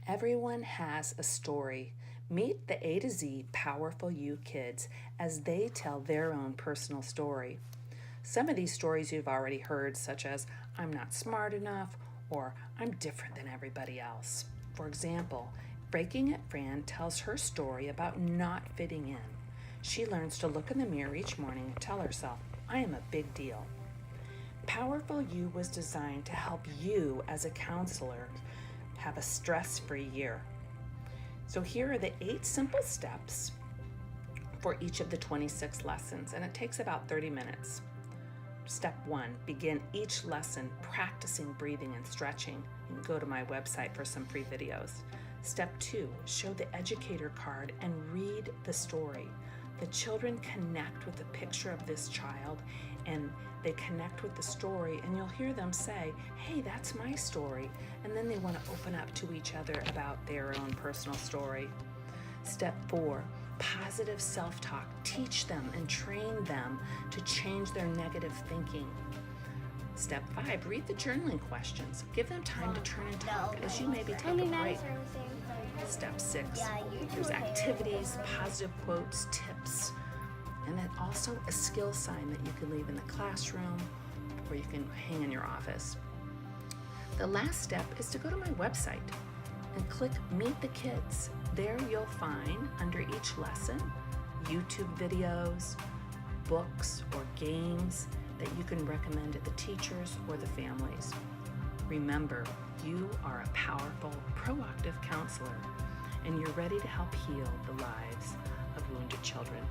Everyone has a story. Meet the A to Z Powerful You kids as they tell their own personal story. Some of these stories you've already heard, such as, I'm not smart enough, or I'm different than everybody else. For example, Breaking It Fran tells her story about not fitting in. She learns to look in the mirror each morning and tell herself, I am a big deal. Powerful You was designed to help you as a counselor have a stress-free year. So here are the 8 simple steps for each of the 26 lessons, and it takes about 30 minutes. Step 1, begin each lesson practicing breathing and stretching. You can go to my website for some free videos. Step 2, show the educator card and read the story. The children connect with the picture of this child and they connect with the story, and you'll hear them say, hey, that's my story. And then they want to open up to each other about their own personal story. Step 4, positive self-talk. Teach them and train them to change their negative thinking. Step 5, read the journaling questions. Give them time to turn and talk as you maybe take a break. Step 6, there's activities, positive quotes, tips, and then also a skill sign that you can leave in the classroom or you can hang in your office. The last step is to go to my website and click Meet the Kids. There you'll find, under each lesson, YouTube videos, books, or games that you can recommend to the teachers or the families. Remember, you are a powerful, proactive counselor, and you're ready to help heal the lives of wounded children.